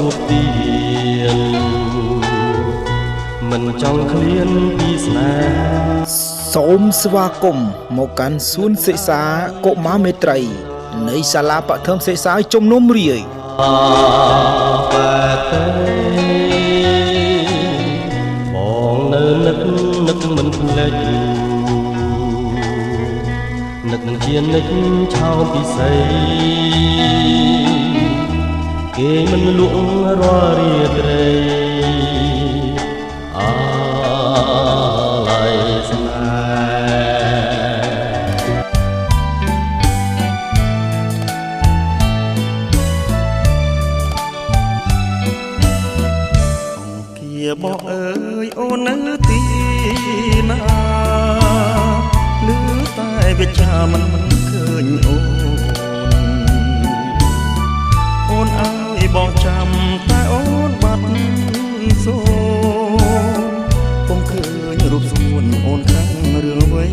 ជួបទៀនមិនចង់ឃ្លានពីស្នេហាសូមស្វាគមន៍មកកាន់សួនសិក្សាកុមារមេត្រីនៃសាលាបឋមសិក្សាជំនុំរាយបែបទេបងនៅនឹកមិនភ្លេចនឹកជានិចឆោមពិសីគេមិនលក់រាល់រាត្រីអាឡ័យស្នេហ៍បោះអើយអូននៅទីណាលឺតែវាចាមិនឃើញអូនឲ្យបងចាំតែអូនបាត់សូពុំឃើញរូបសួនអូនខាងរឿងអ្វី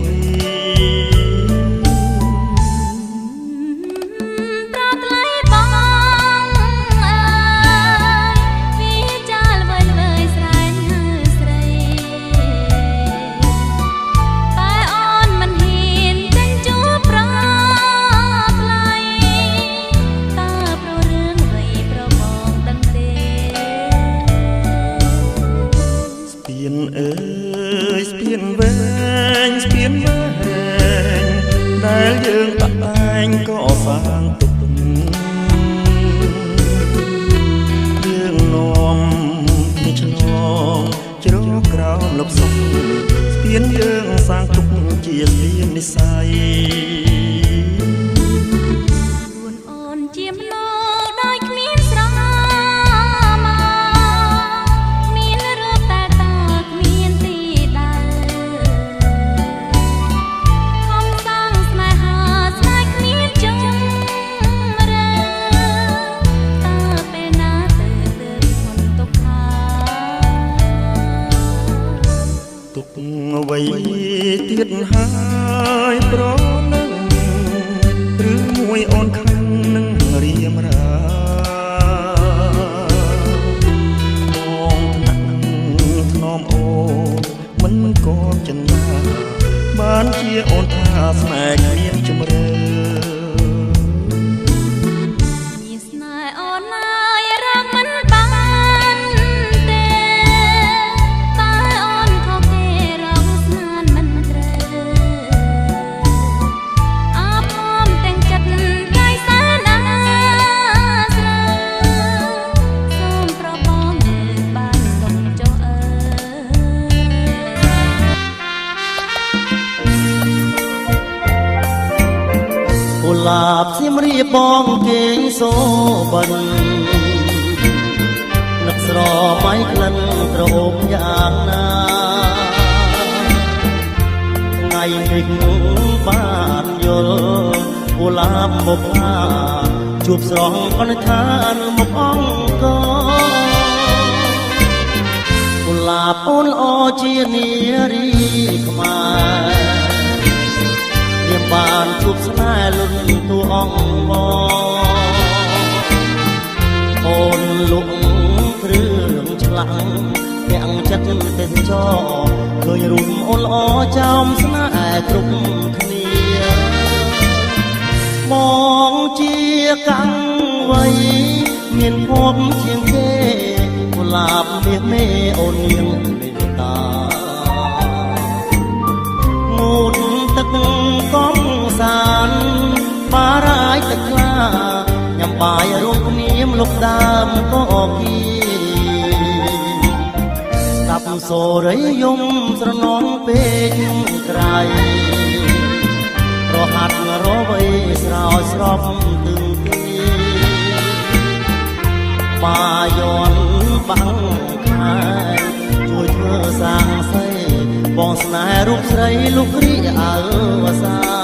ស្ពានវែងស្ពានវែងដែលយើងតាក់តែងក៏សាងទុកយើងនាំពីឆ្លងជ្រោកក្រោមលប់សុខស្ពានយើងសាងទុកជាស្ពាននិស័យអ្វីទៀតហើយប្រនឹងឬមួយអូនខឹងនឹងរៀមរាបងថ្នាក់ធ្នមអូមិនក៏ចិនណាបានជាអូនថាស្នេហ៍គ្មានជំរឿលាបសៀមរាបបងគេងសូបិននឹកស្រមៃក្លិនត្រអូមយ៉ាងណាថ្ងៃនេះបានយល់កុលាបមកថាជួបស្រងអនឋានមកអង្គកុលាបអូនល្អជានារីខ្មែរបានជួបស្នេហ៍លុនតួអង្គអូនលុកគ្រឿងឆ្លាំងទាំងចិត្តទេសចរឃើញរូបអូនល្អចំស្នេហ៍គ្រប់គ្នាបងជាកាំងវ័យមានភពជាងគេកុលាបមាសមេអូនមានមេត្តាងូតទឹកកំសានបារាយទឹកខ្លាញ៉ាំបាយរួមគ្នាមលុកដើមក៏អគីស្ដាប់សូរីយំស្រណងពេកក្រៃរហាត់រវៃស្រោចស្រពទឹងទីបាយ័នបាំងខែជួយធ្វើសាងសីបងស្នេហ៍រូបស្រីលោករីអើសា